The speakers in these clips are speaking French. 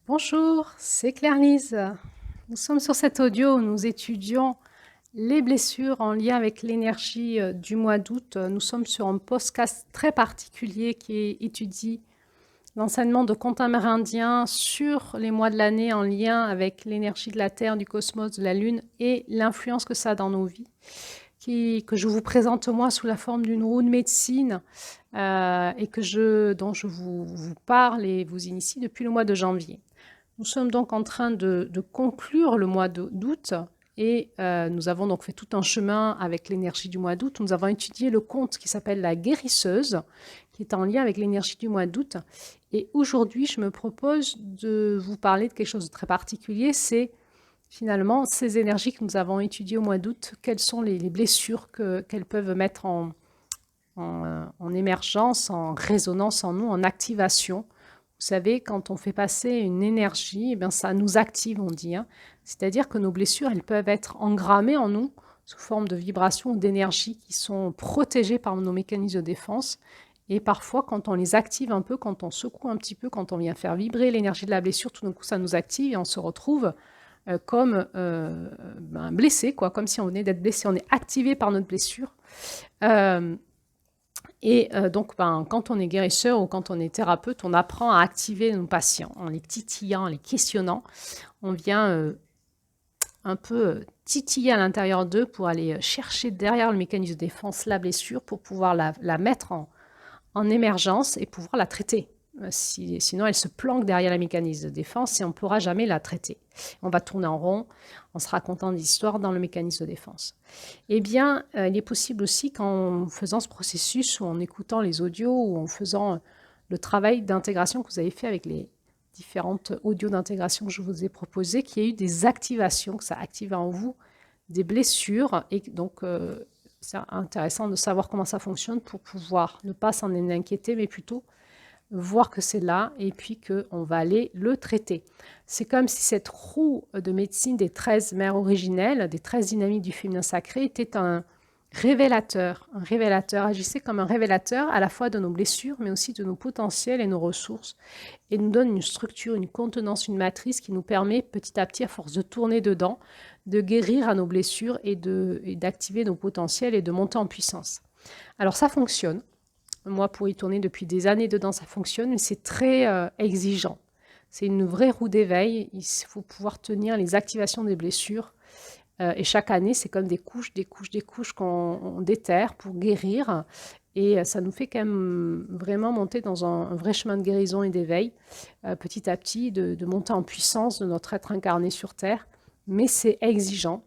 Bonjour, c'est Claire-Lise. Nous sommes sur cet audio où nous étudions les blessures en lien avec l'énergie du mois d'août. Nous sommes sur un podcast très particulier qui étudie l'enseignement de contes amérindiens sur les mois de l'année en lien avec l'énergie de la Terre, du cosmos, de la Lune et l'influence que ça a dans nos vies, que je vous présente moi sous la forme d'une roue de médecine et dont je vous parle et vous initie depuis le mois de janvier. Nous sommes donc en train de conclure le mois d'août et nous avons donc fait tout un chemin avec l'énergie du mois d'août. Nous avons étudié le conte qui s'appelle La Guérisseuse, qui est en lien avec l'énergie du mois d'août. Et aujourd'hui, je me propose de vous parler de quelque chose de très particulier. C'est finalement ces énergies que nous avons étudiées au mois d'août. Quelles sont les blessures qu'elles peuvent mettre en émergence, en résonance en nous, en activation. Vous savez, quand on fait passer une énergie, eh bien, ça nous active, on dit. C'est-à-dire que nos blessures, elles peuvent être engrammées en nous sous forme de vibrations ou d'énergie qui sont protégées par nos mécanismes de défense. Et parfois, quand on les active un peu, quand on secoue un petit peu, quand on vient faire vibrer l'énergie de la blessure, tout d'un coup, ça nous active et on se retrouve comme blessé, quoi, comme si on venait d'être blessé. On est activé par notre blessure. Donc, quand on est guérisseur ou quand on est thérapeute, on apprend à activer nos patients en les titillant, en les questionnant. On vient un peu titiller à l'intérieur d'eux pour aller chercher derrière le mécanisme de défense la blessure pour pouvoir la mettre en émergence et pouvoir la traiter. Sinon, elle se planque derrière le mécanisme de défense et on ne pourra jamais la traiter. On va tourner en rond en se racontant des histoires dans le mécanisme de défense. Eh bien, il est possible aussi qu'en faisant ce processus ou en écoutant les audios ou en faisant le travail d'intégration que vous avez fait avec les différentes audios d'intégration que je vous ai proposées, qu'il y ait eu des activations, que ça active en vous des blessures. Et donc, c'est intéressant de savoir comment ça fonctionne pour pouvoir ne pas s'en inquiéter, mais plutôt voir que c'est là et puis qu'on va aller le traiter. C'est comme si cette roue de médecine des 13 mères originelles, des 13 dynamiques du féminin sacré, était un révélateur. Un révélateur agissait comme un révélateur à la fois de nos blessures, mais aussi de nos potentiels et nos ressources, et nous donne une structure, une contenance, une matrice qui nous permet petit à petit, à force de tourner dedans, de guérir à nos blessures et d'activer nos potentiels et de monter en puissance. Alors ça fonctionne. Moi, pour y tourner depuis des années dedans, ça fonctionne, mais c'est très exigeant. C'est une vraie roue d'éveil. Il faut pouvoir tenir les activations des blessures. Et chaque année, c'est comme des couches, des couches, des couches qu'on déterre pour guérir. Et ça nous fait quand même vraiment monter dans un vrai chemin de guérison et d'éveil, petit à petit, de monter en puissance de notre être incarné sur Terre. Mais c'est exigeant.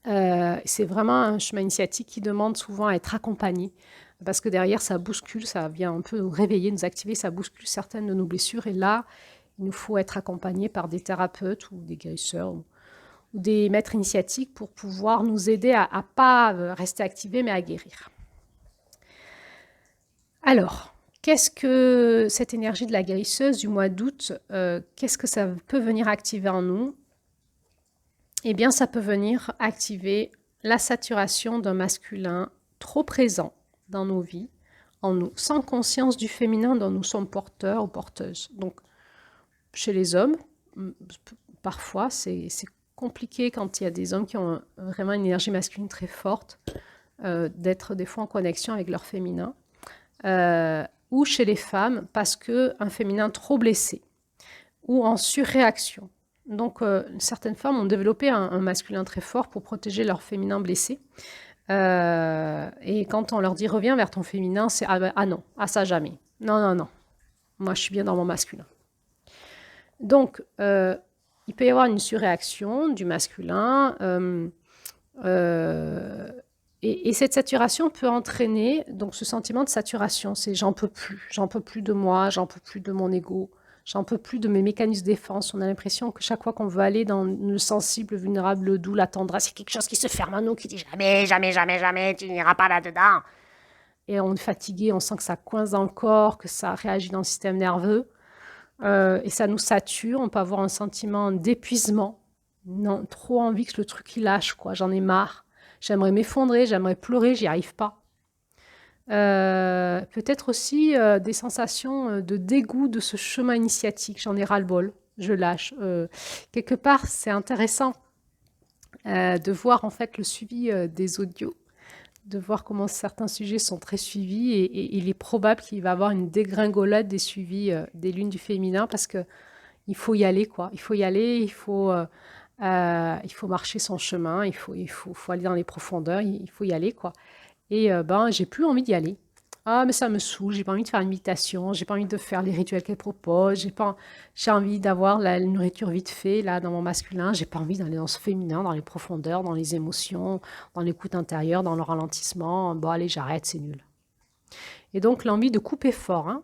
C'est vraiment un chemin initiatique qui demande souvent à être accompagné parce que derrière, ça bouscule, ça vient un peu nous réveiller, nous activer, ça bouscule certaines de nos blessures. Et là, il nous faut être accompagné par des thérapeutes ou des guérisseurs ou des maîtres initiatiques pour pouvoir nous aider à ne pas rester activés, mais à guérir. Alors, qu'est-ce que cette énergie de la guérisseuse du mois d'août, qu'est-ce que ça peut venir activer en nous? Eh bien, ça peut venir activer la saturation d'un masculin trop présent dans nos vies, en nous, sans conscience du féminin dont nous sommes porteurs ou porteuses. Donc, chez les hommes, parfois, c'est compliqué quand il y a des hommes qui ont vraiment une énergie masculine très forte, d'être des fois en connexion avec leur féminin, ou chez les femmes, parce qu'un féminin trop blessé, ou en surréaction. Donc, certaines femmes ont développé un masculin très fort pour protéger leur féminin blessé. Et quand on leur dit « reviens vers ton féminin », c'est « ah non, ça jamais. Non, non, non. Moi, je suis bien dans mon masculin. » Donc, il peut y avoir une surréaction du masculin. Et cette saturation peut entraîner donc ce sentiment de saturation. C'est « j'en peux plus de moi, j'en peux plus de mon ego. » J'en peux plus de mes mécanismes de défense. On a l'impression que chaque fois qu'on veut aller dans le sensible, le vulnérable, le doux, la tendresse, c'est quelque chose qui se ferme en nous, qui dit jamais, jamais, jamais, jamais, tu n'iras pas là-dedans. Et on est fatigué, on sent que ça coince dans le corps, que ça réagit dans le système nerveux. Et ça nous sature. On peut avoir un sentiment d'épuisement. Non, trop envie que le truc il lâche, quoi. J'en ai marre. J'aimerais m'effondrer, j'aimerais pleurer, j'y arrive pas. Peut-être aussi des sensations de dégoût de ce chemin initiatique. J'en ai ras-le-bol. je lâche. Quelque part, c'est intéressant de voir en fait le suivi des audios, de voir comment certains sujets sont très suivis et il est probable qu'il va y avoir une dégringolade des suivis des lunes du féminin parce que il faut y aller, quoi. Il faut y aller, il faut marcher son chemin, faut aller dans les profondeurs, il faut y aller, quoi. Et ben, j'ai plus envie d'y aller. Ah, mais ça me saoule, j'ai pas envie de faire une méditation, j'ai pas envie de faire les rituels qu'elle propose, j'ai envie d'avoir la nourriture vite fait, là, dans mon masculin, j'ai pas envie d'aller dans ce féminin, dans les profondeurs, dans les émotions, dans l'écoute intérieure, dans le ralentissement. Bon, allez, j'arrête, c'est nul. Et donc, l'envie de couper fort, hein,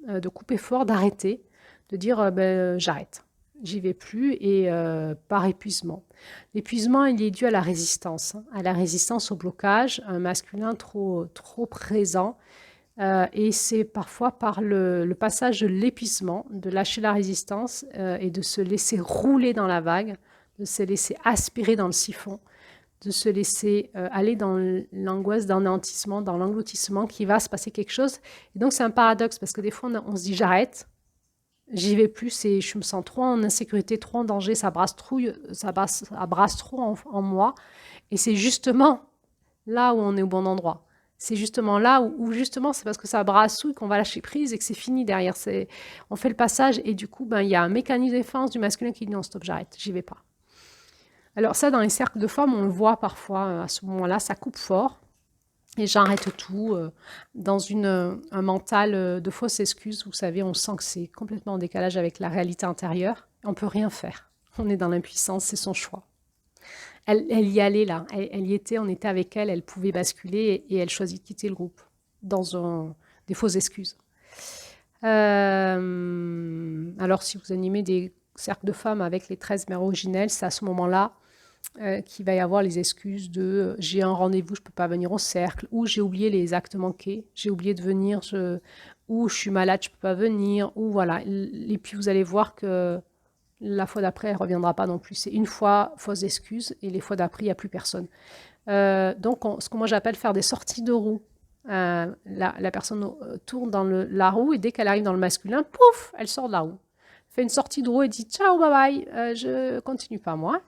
de couper fort, d'arrêter, de dire, ben, j'arrête. J'y vais plus et par épuisement. L'épuisement, il est dû à la résistance, hein, à la résistance au blocage, un masculin trop présent. Et c'est parfois par le passage de l'épuisement, de lâcher la résistance et de se laisser rouler dans la vague, de se laisser aspirer dans le siphon, de se laisser aller dans l'angoisse d'anéantissement, dans l'engloutissement, qu'il va se passer quelque chose. Et donc, c'est un paradoxe parce que des fois, on se dit j'arrête, j'y vais plus et je me sens trop en insécurité, trop en danger, ça brasse trop en moi. Et c'est justement là où on est au bon endroit. C'est justement là où justement c'est parce que ça brassouille qu'on va lâcher prise et que c'est fini derrière. On fait le passage et du coup, ben, il y a un mécanisme de défense du masculin qui dit non, stop, j'arrête, j'y vais pas. Alors ça, dans les cercles de femmes, on le voit parfois à ce moment-là, ça coupe fort. Et j'arrête tout dans un mental de fausses excuses. Vous savez, on sent que c'est complètement en décalage avec la réalité intérieure. On ne peut rien faire. On est dans l'impuissance, c'est son choix. Elle y allait là, elle y était, on était avec elle, elle pouvait basculer et elle choisit de quitter le groupe dans des fausses excuses. Alors si vous animez des cercles de femmes avec les 13 mères originelles, c'est à ce moment-là qu'il va y avoir les excuses de j'ai un rendez-vous, je ne peux pas venir au cercle, ou j'ai oublié les actes manqués, j'ai oublié de venir, ou je suis malade, je ne peux pas venir, ou voilà. Et puis vous allez voir que la fois d'après, elle ne reviendra pas non plus. C'est une fois, fausse excuse, et les fois d'après, il n'y a plus personne. Donc, ce que moi j'appelle faire des sorties de roue. La personne tourne dans la roue, et dès qu'elle arrive dans le masculin, pouf, elle sort de la roue. Fait une sortie de roue et dit ciao, bye bye, je continue pas moi.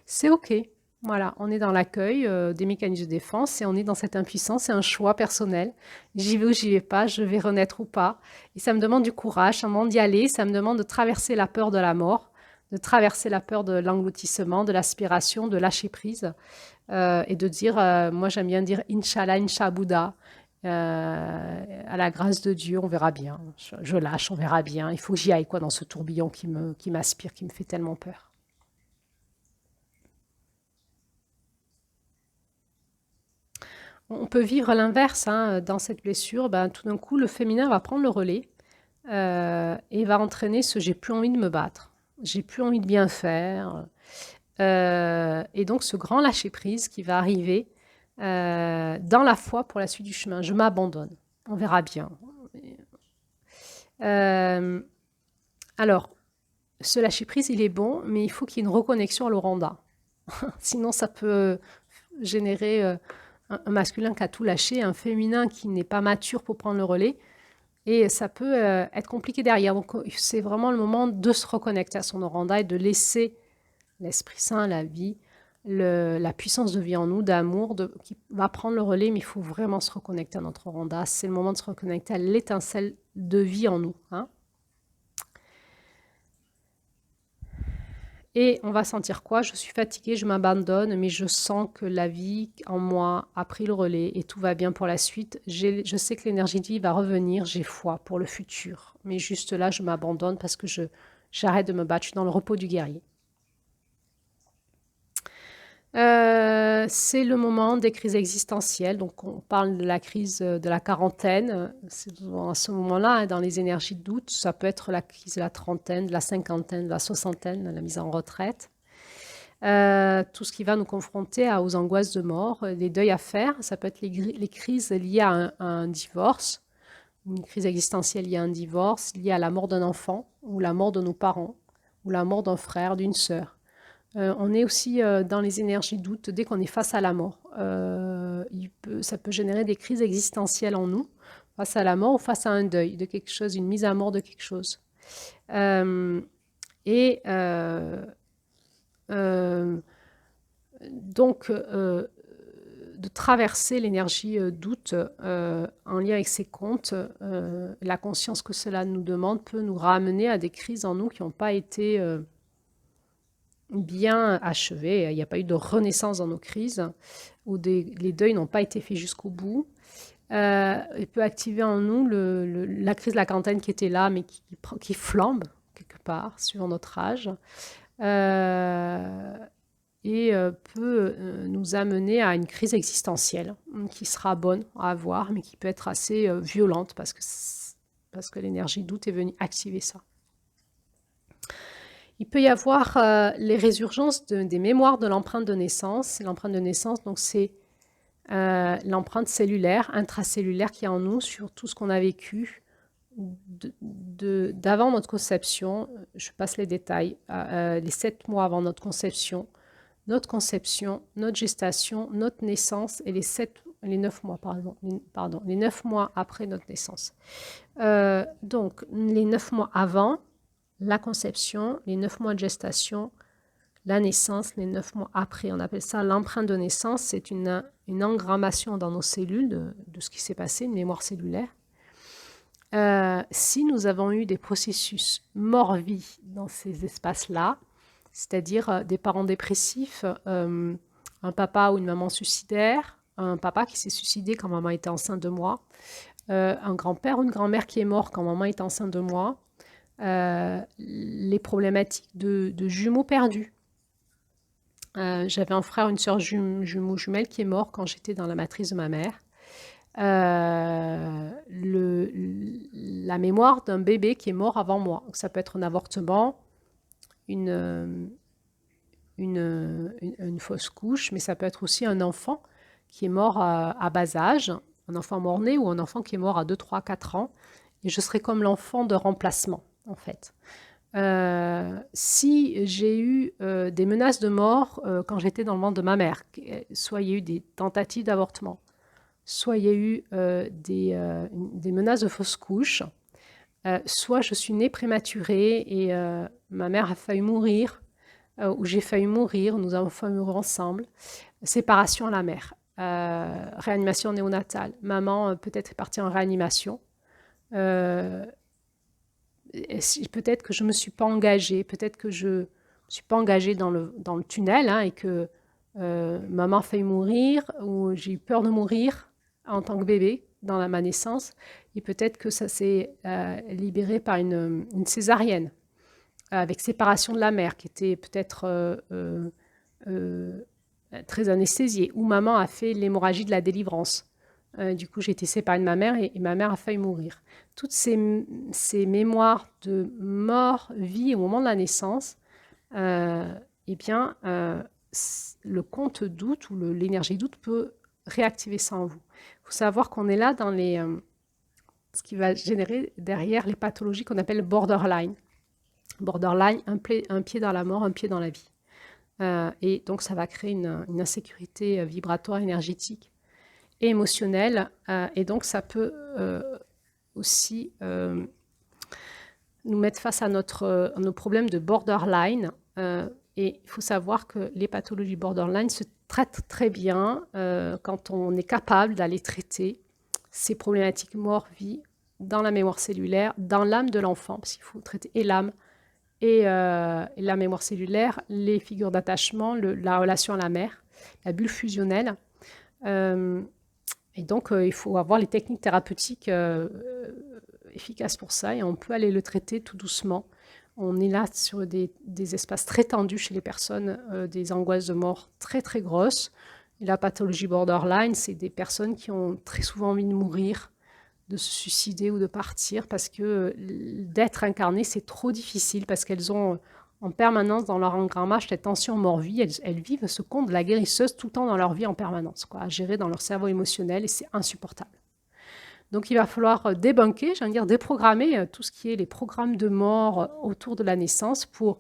C'est OK. Voilà, on est dans l'accueil des mécanismes de défense et on est dans cette impuissance, c'est un choix personnel. J'y vais ou j'y vais pas, je vais renaître ou pas. Et ça me demande du courage, ça me demande d'y aller, ça me demande de traverser la peur de la mort, de traverser la peur de l'engloutissement, de l'aspiration, de lâcher prise et de dire, moi j'aime bien dire Inch'Allah, Inch'Abouda, à la grâce de Dieu, on verra bien. Je lâche, on verra bien. Il faut que j'y aille quoi dans ce tourbillon qui m'aspire, qui me fait tellement peur. On peut vivre l'inverse hein, dans cette blessure. Ben, tout d'un coup, le féminin va prendre le relais et va entraîner ce j'ai plus envie de me battre, j'ai plus envie de bien faire. Et donc, ce grand lâcher-prise qui va arriver dans la foi pour la suite du chemin. Je m'abandonne. On verra bien. Alors, ce lâcher-prise, il est bon, mais il faut qu'il y ait une reconnexion à l'oranda. Sinon, ça peut générer un masculin qui a tout lâché, un féminin qui n'est pas mature pour prendre le relais. Et ça peut être compliqué derrière. Donc, c'est vraiment le moment de se reconnecter à son oranda et de laisser l'Esprit Saint, la vie, la puissance de vie en nous, d'amour, qui va prendre le relais, mais il faut vraiment se reconnecter à notre oranda. C'est le moment de se reconnecter à l'étincelle de vie en nous. Hein. Et on va sentir quoi? Je suis fatiguée, je m'abandonne, mais je sens que la vie en moi a pris le relais et tout va bien pour la suite. Je sais que l'énergie de vie va revenir, j'ai foi pour le futur. Mais juste là, je m'abandonne parce que j'arrête de me battre, je suis dans le repos du guerrier. C'est le moment des crises existentielles. Donc, on parle de la crise de la quarantaine. C'est à ce moment-là, dans les énergies de doute, ça peut être la crise de la trentaine, de la cinquantaine, de la soixantaine, la mise en retraite. Tout ce qui va nous confronter aux angoisses de mort, des deuils à faire. Ça peut être les crises liées à un divorce, une crise existentielle liée à un divorce, liée à la mort d'un enfant, ou la mort de nos parents, ou la mort d'un frère, d'une sœur. On est aussi dans les énergies de doute dès qu'on est face à la mort. Ça peut générer des crises existentielles en nous, face à la mort ou face à un deuil de quelque chose, une mise à mort de quelque chose. Et donc, de traverser l'énergie doute en lien avec ces comptes, la conscience que cela nous demande peut nous ramener à des crises en nous qui n'ont pas été bien achevées. Il n'y a pas eu de renaissance dans nos crises, ou les deuils n'ont pas été faits jusqu'au bout. Il peut activer en nous la crise de la quarantaine qui était là, mais qui flambe quelque part, suivant notre âge. Et peut nous amener à une crise existentielle qui sera bonne à avoir, mais qui peut être assez violente parce que l'énergie doute est venue activer ça. Il peut y avoir les résurgences des mémoires de l'empreinte de naissance. L'empreinte de naissance, donc c'est l'empreinte cellulaire, intracellulaire qui est en nous sur tout ce qu'on a vécu d'avant notre conception. Je passe les détails. Les 7 mois avant notre conception, notre gestation, notre naissance et les 9 mois, les 9 mois après notre naissance. Donc, les 9 mois avant la conception, les 9 mois de gestation, la naissance, les 9 mois après. On appelle ça l'empreinte de naissance. C'est une engrammation dans nos cellules de ce qui s'est passé, une mémoire cellulaire. Si nous avons eu des processus mort-vie dans ces espaces-là, c'est-à-dire des parents dépressifs, un papa ou une maman suicidaire, un papa qui s'est suicidé quand maman était enceinte de moi, un grand-père ou une grand-mère qui est mort quand maman était enceinte de moi, les problématiques de jumeaux perdus. J'avais un frère, une sœur jumelle qui est mort quand j'étais dans la matrice de ma mère. La mémoire d'un bébé qui est mort avant moi. Donc, ça peut être un avortement, une fausse couche, mais ça peut être aussi un enfant qui est mort à bas âge, un enfant mort-né ou un enfant qui est mort à 2, 3, 4 ans. Et je serais comme l'enfant de remplacement, en fait. Si j'ai eu des menaces de mort quand j'étais dans le ventre de ma mère, soit il y a eu des tentatives d'avortement, soit il y a eu des menaces de fausse couche, soit je suis née prématurée et ma mère a failli mourir, ou j'ai failli mourir, nous avons failli mourir ensemble, séparation à la mère, réanimation néonatale, maman peut-être est partie en réanimation, peut-être que je ne me suis pas engagée, peut-être que je ne me suis pas engagée dans le tunnel et que maman a failli mourir ou j'ai eu peur de mourir en tant que bébé dans ma naissance et peut-être que ça s'est libéré par une césarienne avec séparation de la mère qui était peut-être très anesthésiée ou maman a fait l'hémorragie de la délivrance. Du coup, j'ai été séparée de ma mère et ma mère a failli mourir. Toutes ces mémoires de mort, vie au moment de la naissance, eh bien, le compte doute ou l'énergie doute peut réactiver ça en vous. Il faut savoir qu'on est là dans ce qui va générer derrière les pathologies qu'on appelle borderline. Borderline, un pied dans la mort, un pied dans la vie. Et donc, ça va créer une insécurité vibratoire, énergétique et émotionnelle. Et donc, ça peut aussi nous mettre face à nos problèmes de borderline. Et il faut savoir que les pathologies borderline se traitent très bien quand on est capable d'aller traiter ces problématiques mort-vie dans la mémoire cellulaire, dans l'âme de l'enfant, parce qu'il faut traiter et l'âme et la mémoire cellulaire, les figures d'attachement, la relation à la mère, la bulle fusionnelle. Et donc, il faut avoir les techniques thérapeutiques efficaces pour ça et on peut aller le traiter tout doucement. On est là sur des espaces très tendus chez les personnes, des angoisses de mort très très grosses. Et la pathologie borderline, c'est des personnes qui ont très souvent envie de mourir, de se suicider ou de partir parce que d'être incarnées, c'est trop difficile parce qu'elles ont en permanence dans leur engrammage cette tension mort-vie. Elles vivent ce conte de la guérisseuse tout le temps dans leur vie en permanence, à gérer dans leur cerveau émotionnel et c'est insupportable. Donc, il va falloir débunker, déprogrammer tout ce qui est les programmes de mort autour de la naissance pour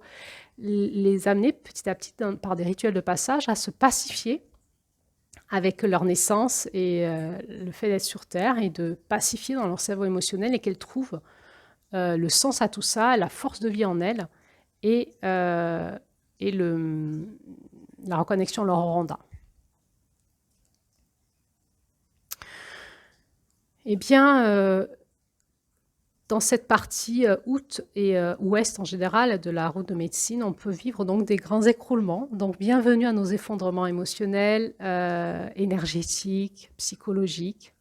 les amener petit à petit par des rituels de passage à se pacifier avec leur naissance et le fait d'être sur Terre et de pacifier dans leur cerveau émotionnel et qu'elles trouvent le sens à tout ça, la force de vie en elles et, et la reconnexion leur Rwanda. Eh bien, dans cette partie août et ouest en général de la route de médecine, on peut vivre donc des grands écroulements. Donc bienvenue à nos effondrements émotionnels, énergétiques, psychologiques,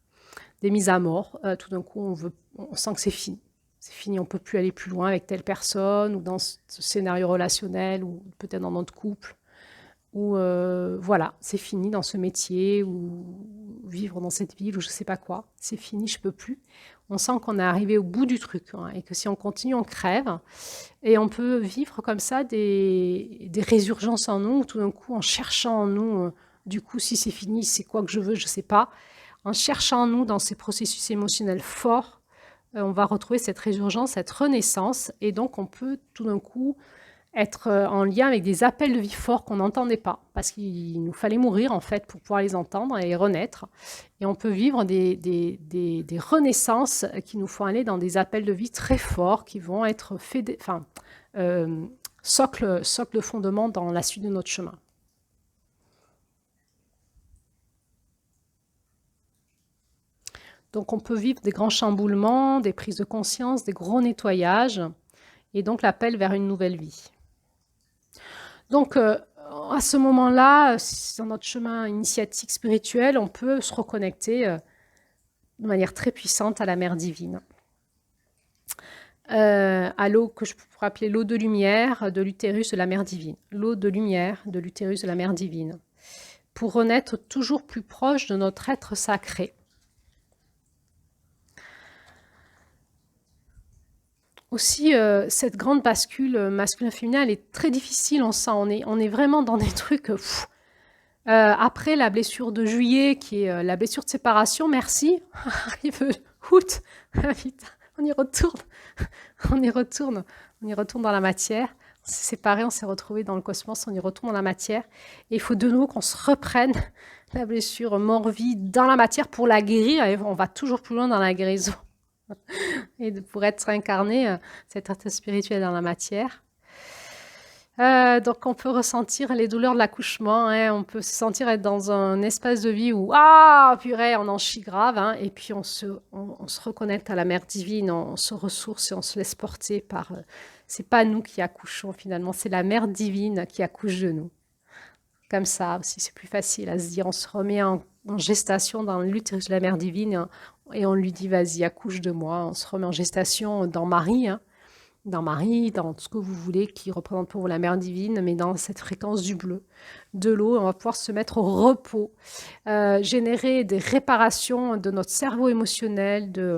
des mises à mort. Tout d'un coup, on sent que c'est fini. C'est fini, on ne peut plus aller plus loin avec telle personne ou dans ce scénario relationnel ou peut-être dans notre couple. Ou voilà, c'est fini dans ce métier ou vivre dans cette ville ou je ne sais pas quoi. C'est fini, je ne peux plus. On sent qu'on est arrivé au bout du truc hein, et que si on continue, on crève. Et on peut vivre comme ça des résurgences en nous, tout d'un coup, en cherchant en nous, du coup, si c'est fini, c'est quoi que je veux, je ne sais pas. En cherchant en nous dans ces processus émotionnels forts, on va retrouver cette résurgence, cette renaissance. Et donc, on peut tout d'un coup être en lien avec des appels de vie forts qu'on n'entendait pas, parce qu'il nous fallait mourir en fait pour pouvoir les entendre et renaître. Et on peut vivre des renaissances qui nous font aller dans des appels de vie très forts, qui vont être socle de fondement dans la suite de notre chemin. Donc on peut vivre des grands chamboulements, des prises de conscience, des gros nettoyages, et donc l'appel vers une nouvelle vie. Donc, à ce moment-là, dans notre chemin initiatique spirituel, on peut se reconnecter de manière très puissante à la mère divine. À l'eau que je pourrais appeler l'eau de lumière de l'utérus de la mère divine. L'eau de lumière de l'utérus de la mère divine. Pour renaître toujours plus proche de notre être sacré. Aussi, cette grande bascule masculin-féminin, elle est très difficile, on sent, on est vraiment dans des trucs... après la blessure de juillet, qui est la blessure de séparation, merci, arrive août, vite, on y retourne, on y retourne dans la matière. On s'est séparés, on s'est retrouvés dans le cosmos, on y retourne dans la matière. Et il faut de nouveau qu'on se reprenne la blessure mort-vie dans la matière pour la guérir, et on va toujours plus loin dans la guérison. Et pour être incarné, cet être spirituel dans la matière. Donc on peut ressentir les douleurs de l'accouchement, hein, on peut se sentir être dans un espace de vie où ah purée on en chie grave, hein, et puis on se reconnecte à la mère divine, on se ressource et on se laisse porter par. C'est pas nous qui accouchons finalement, c'est la mère divine qui accouche de nous. Comme ça aussi c'est plus facile à se dire, on se remet en gestation dans l'utérus de la mère divine hein, et on lui dit vas-y accouche de moi, on se remet en gestation dans Marie. Hein, dans Marie, dans tout ce que vous voulez, qui représente pour vous la mère divine, mais dans cette fréquence du bleu, de l'eau, on va pouvoir se mettre au repos, générer des réparations de notre cerveau émotionnel, de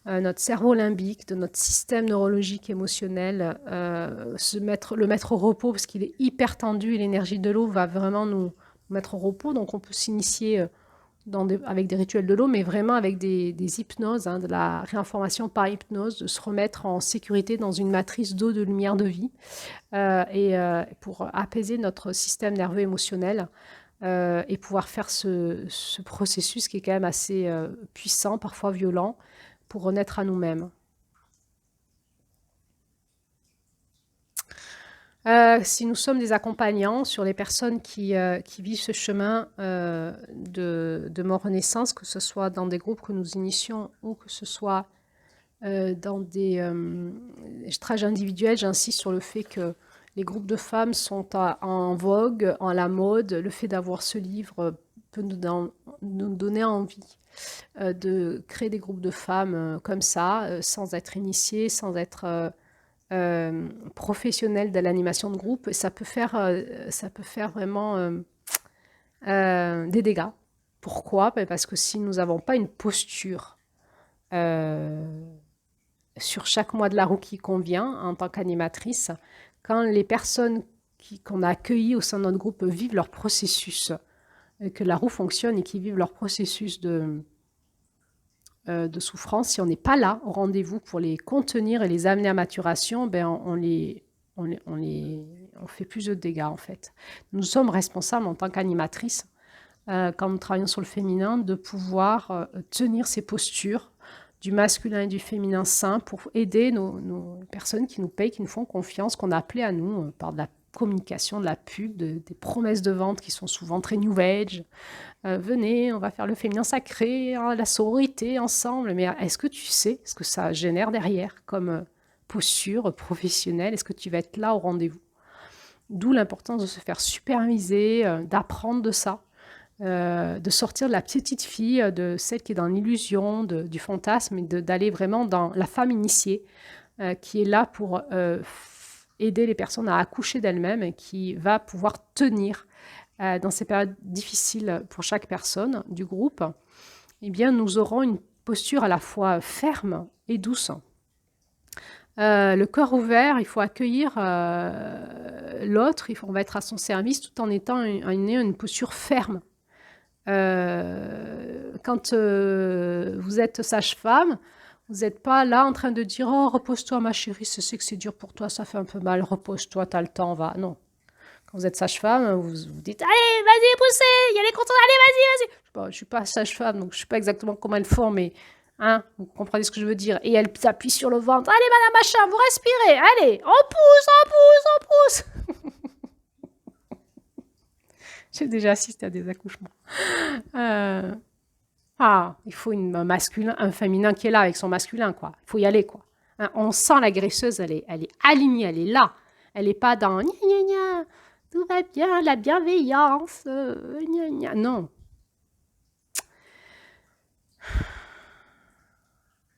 notre cerveau limbique, de notre système neurologique émotionnel, le mettre au repos parce qu'il est hyper tendu et l'énergie de l'eau va vraiment nous mettre au repos. Donc on peut s'initier avec des rituels de l'eau, mais vraiment avec des hypnoses, hein, de la réinformation par hypnose, de se remettre en sécurité dans une matrice d'eau, de lumière, de vie, pour apaiser notre système nerveux émotionnel et pouvoir faire ce processus qui est quand même assez puissant, parfois violent, pour renaître à nous-mêmes. Si nous sommes des accompagnants sur les personnes qui vivent ce chemin de mort-renaissance, que ce soit dans des groupes que nous initions ou que ce soit dans des stages individuels, j'insiste sur le fait que les groupes de femmes sont en vogue, en la mode. Le fait d'avoir ce livre peut nous donner envie de créer des groupes de femmes comme ça, sans être initiés, sans être... professionnel de l'animation de groupe, ça peut faire vraiment des dégâts. Pourquoi? Parce que si nous n'avons pas une posture sur chaque mois de la roue qui convient en tant qu'animatrice, quand les personnes qu'on a accueillies au sein de notre groupe vivent leur processus, que la roue fonctionne et qu'ils vivent leur processus de souffrance, si on n'est pas là au rendez-vous pour les contenir et les amener à maturation, ben on fait plus de dégâts en fait. Nous sommes responsables en tant qu'animatrices, quand nous travaillons sur le féminin, de pouvoir tenir ces postures, du masculin et du féminin sain pour aider nos personnes qui nous payent, qui nous font confiance, qu'on a appelé à nous par de la communication, de la pub, des promesses de vente qui sont souvent très new age. Venez, on va faire le féminin sacré, hein, la sororité ensemble. Mais est-ce que tu sais ce que ça génère derrière comme posture professionnelle? Est-ce que tu vas être là au rendez-vous? D'où l'importance de se faire superviser, d'apprendre de ça, de sortir de la petite fille, de celle qui est dans l'illusion, du fantasme, et d'aller vraiment dans la femme initiée, qui est là pour aider les personnes à accoucher d'elles-mêmes et qui va pouvoir tenir dans ces périodes difficiles pour chaque personne du groupe. Eh bien, nous aurons une posture à la fois ferme et douce. Le cœur ouvert, il faut accueillir l'autre, on va être à son service tout en ayant une posture ferme. Quand vous êtes sage-femme, vous n'êtes pas là en train de dire « Oh, repose-toi ma chérie, je sais que c'est dur pour toi, ça fait un peu mal, repose-toi, t'as le temps, va. » Non. Quand vous êtes sage-femme, vous dites « Allez, vas-y, poussez, il y a les contours, allez, vas-y, vas-y. » Je ne suis pas sage-femme, donc je ne sais pas exactement comment elles font, mais hein, vous comprenez ce que je veux dire. Et elle s'appuie sur le ventre. « Allez, madame machin, vous respirez, allez, on pousse, on pousse, on pousse. » J'ai déjà assisté à des accouchements. Il faut un masculin, un féminin qui est là avec son masculin, quoi. Il faut y aller, quoi. Hein, on sent l'agresseuse, elle est alignée, elle est là. Elle n'est pas dans « gna gna gna, tout va bien, la bienveillance, gna gna ». Non.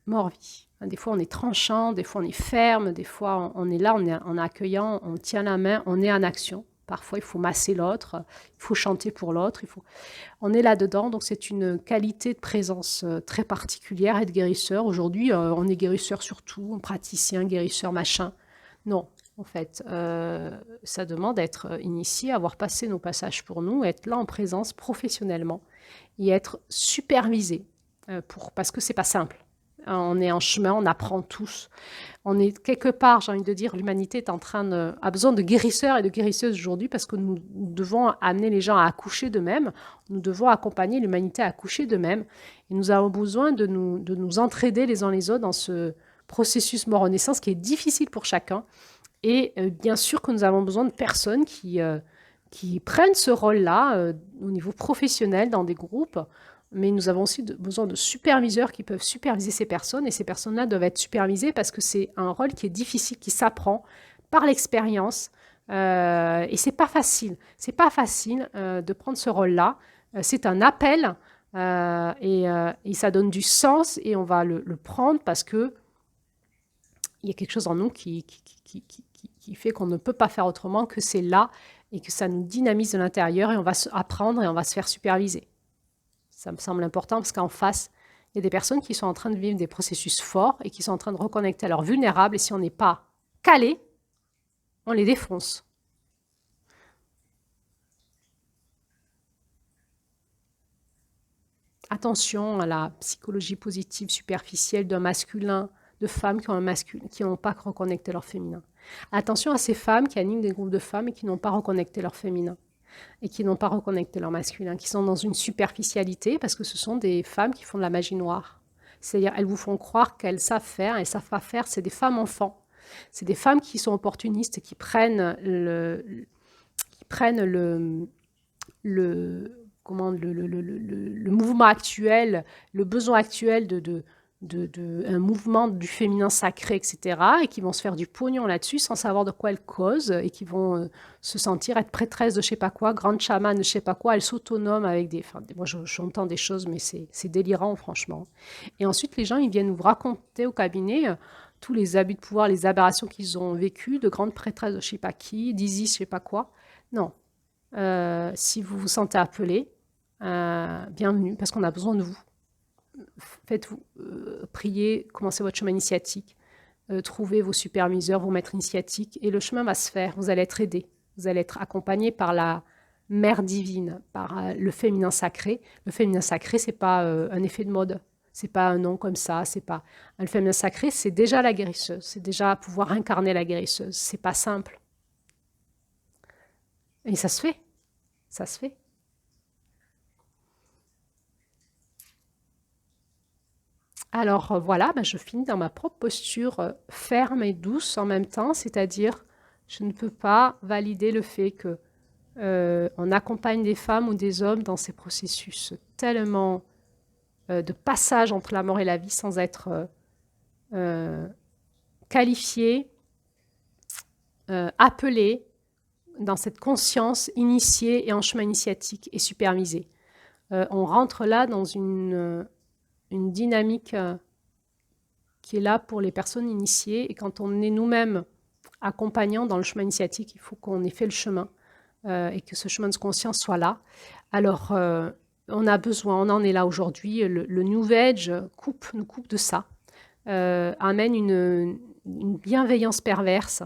Mort-vie. Des fois, on est tranchant, des fois, on est ferme, des fois, on est là, on est accueillant, on tient la main, on est en action. Parfois, il faut masser l'autre, il faut chanter pour l'autre. On est là-dedans, donc c'est une qualité de présence très particulière et de guérisseur. Aujourd'hui, on est guérisseur surtout, praticien, guérisseur, machin. Non, en fait, ça demande d'être initié, avoir passé nos passages pour nous, être là en présence professionnellement et être supervisé, parce que c'est pas simple. On est en chemin, on apprend tous. On est quelque part, j'ai envie de dire, l'humanité a besoin de guérisseurs et de guérisseuses aujourd'hui parce que nous devons amener les gens à accoucher d'eux-mêmes. Nous devons accompagner l'humanité à accoucher d'eux-mêmes. Et nous avons besoin de nous entraider les uns les autres dans ce processus mort-renaissance qui est difficile pour chacun. Et bien sûr que nous avons besoin de personnes qui prennent ce rôle-là au niveau professionnel dans des groupes. Mais nous avons aussi besoin de superviseurs qui peuvent superviser ces personnes. Et ces personnes-là doivent être supervisées parce que c'est un rôle qui est difficile, qui s'apprend par l'expérience. Et c'est pas facile. C'est pas facile de prendre ce rôle-là. C'est un appel et ça donne du sens et on va le prendre parce que il y a quelque chose en nous qui fait qu'on ne peut pas faire autrement, que c'est là et que ça nous dynamise de l'intérieur et on va apprendre et on va se faire superviser. Ça me semble important parce qu'en face, il y a des personnes qui sont en train de vivre des processus forts et qui sont en train de reconnecter à leurs vulnérables. Et si on n'est pas calé, on les défonce. Attention à la psychologie positive superficielle d'un masculin, de femmes qui n'ont pas reconnecté leur féminin. Attention à ces femmes qui animent des groupes de femmes et qui n'ont pas reconnecté leur féminin. Et qui n'ont pas reconnecté leur masculin, qui sont dans une superficialité parce que ce sont des femmes qui font de la magie noire. C'est-à-dire, elles vous font croire qu'elles savent faire, elles ne savent pas faire. C'est des femmes enfants. C'est des femmes qui sont opportunistes, qui prennent le mouvement actuel, le besoin actuel un mouvement du féminin sacré, etc., et qui vont se faire du pognon là-dessus sans savoir de quoi elles causent, et qui vont se sentir être prêtresse de je sais pas quoi, grande chamane de je sais pas quoi, elles s'autonoment avec moi j'entends des choses, mais c'est délirant, franchement. Et ensuite, les gens, ils viennent nous raconter au cabinet tous les abus de pouvoir, les aberrations qu'ils ont vécues, de grandes prêtresses de je sais pas qui, d'Isis, je sais pas quoi. Non. Si vous vous sentez appelé, bienvenue, parce qu'on a besoin de vous. Faites-vous prier, commencez votre chemin initiatique, trouvez vos superviseurs, vos maîtres initiatiques, et le chemin va se faire. Vous allez être aidé, vous allez être accompagné par la mère divine, par le féminin sacré. Le féminin sacré, c'est pas un effet de mode, c'est pas un nom comme ça, c'est pas. Le féminin sacré, c'est déjà la guérisseuse, c'est déjà pouvoir incarner la guérisseuse. C'est pas simple. Et ça se fait, ça se fait. Alors voilà, je finis dans ma propre posture ferme et douce en même temps, c'est-à-dire je ne peux pas valider le fait que on accompagne des femmes ou des hommes dans ces processus tellement de passage entre la mort et la vie sans être qualifié, appelé dans cette conscience initiée et en chemin initiatique et supervisé. On rentre là dans une dynamique qui est là pour les personnes initiées. Et quand on est nous-mêmes accompagnants dans le chemin initiatique, il faut qu'on ait fait le chemin et que ce chemin de conscience soit là. Alors, on a besoin, on en est là aujourd'hui. Le New Age nous coupe de ça, amène une bienveillance perverse,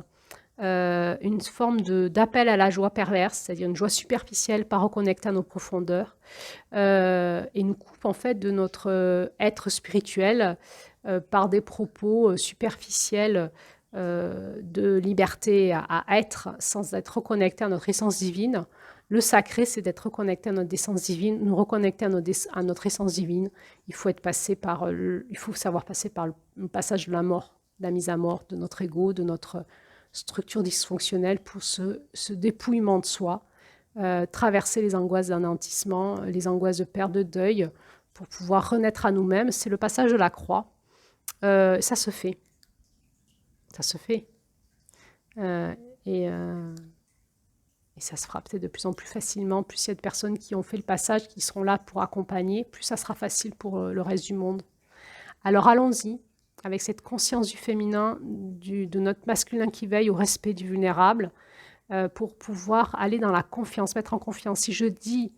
une forme d'appel à la joie perverse, c'est-à-dire une joie superficielle, pas reconnectée à nos profondeurs, et nous coupe en fait de notre être spirituel par des propos superficiels de liberté à être sans être reconnecté à notre essence divine. Le sacré, c'est d'être reconnecté à notre essence divine, nous reconnecter à notre essence divine. Il faut savoir passer par le passage de la mort, de la mise à mort de notre ego, de notre structure dysfonctionnelle pour ce dépouillement de soi, traverser les angoisses d'anéantissement, les angoisses de perte, de deuil, pour pouvoir renaître à nous-mêmes. C'est le passage de la croix. Ça se fait. Ça se fait. Et ça se fera peut-être de plus en plus facilement. Plus il y a de personnes qui ont fait le passage, qui seront là pour accompagner, plus ça sera facile pour le reste du monde. Alors allons-y, avec cette conscience du féminin, de notre masculin qui veille au respect du vulnérable, pour pouvoir aller dans la confiance, mettre en confiance. Si je dis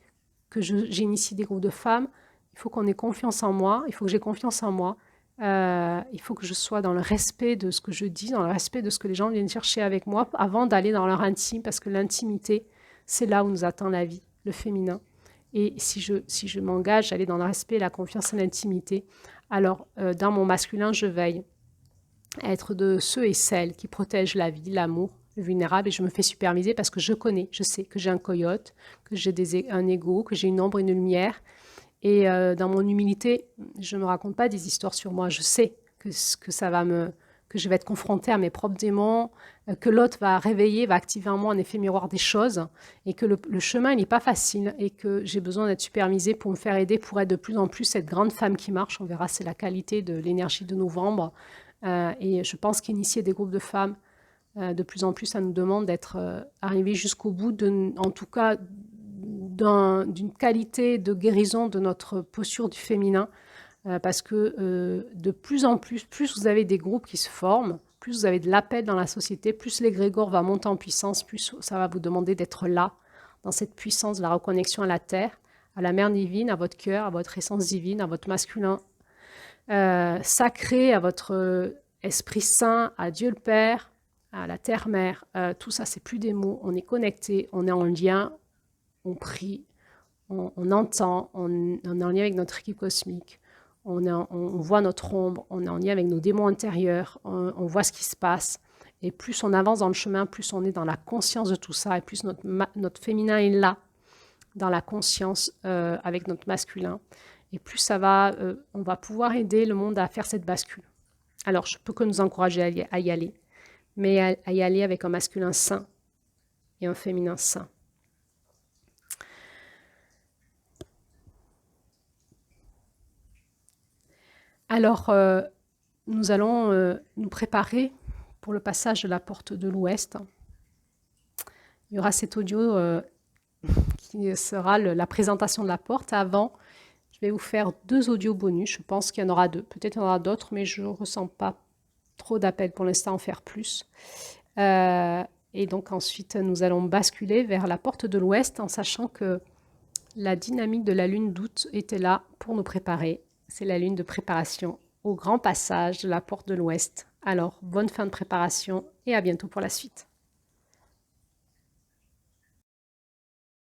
que j'initie des groupes de femmes, il faut qu'on ait confiance en moi, il faut que j'ai confiance en moi, il faut que je sois dans le respect de ce que je dis, dans le respect de ce que les gens viennent chercher avec moi, avant d'aller dans leur intime, parce que l'intimité, c'est là où nous attend la vie, le féminin. Et si je m'engage à aller dans le respect, la confiance et l'intimité, alors dans mon masculin, je veille à être de ceux et celles qui protègent la vie, l'amour, le vulnérable, et je me fais superviser parce que je sais que j'ai un coyote, que j'ai un ego, que j'ai une ombre et une lumière. Et dans mon humilité, je ne me raconte pas des histoires sur moi. Je sais que je vais être confrontée à mes propres démons, que l'autre va activer en moi un effet miroir des choses, et que le chemin, il n'est pas facile, et que j'ai besoin d'être supervisée pour me faire aider, pour être de plus en plus cette grande femme qui marche. On verra, c'est la qualité de l'énergie de novembre. Et je pense qu'initier des groupes de femmes, de plus en plus, ça nous demande d'être arrivés jusqu'au bout, en tout cas, d'une qualité de guérison de notre posture du féminin, parce que de plus en plus vous avez des groupes qui se forment, plus vous avez de l'appel dans la société, plus l'égrégore va monter en puissance, plus ça va vous demander d'être là, dans cette puissance de la reconnexion à la terre, à la mère divine, à votre cœur, à votre essence divine, à votre masculin sacré, à votre esprit saint, à Dieu le Père, à la terre-mère. Tout ça, c'est plus des mots, on est connecté, on est en lien, on prie, on entend, on est en lien avec notre équipe cosmique, on voit notre ombre, on est en lien avec nos démons intérieurs, on voit ce qui se passe. Et plus on avance dans le chemin, plus on est dans la conscience de tout ça, et plus notre féminin est là, dans la conscience avec notre masculin. Et plus on va pouvoir aider le monde à faire cette bascule. Alors, je peux que nous encourager à y aller, mais à y aller avec un masculin sain et un féminin sain. Alors, nous allons nous préparer pour le passage de la porte de l'Ouest. Il y aura cet audio qui sera la présentation de la porte. Avant, je vais vous faire 2 audios bonus. Je pense qu'il y en aura 2. Peut-être qu'il y en aura d'autres, mais je ne ressens pas trop d'appel pour l'instant à en faire plus. Et donc ensuite, nous allons basculer vers la porte de l'Ouest en sachant que la dynamique de la lune d'août était là pour nous préparer. C'est la lune de préparation au grand passage de la porte de l'Ouest. Alors, bonne fin de préparation et à bientôt pour la suite.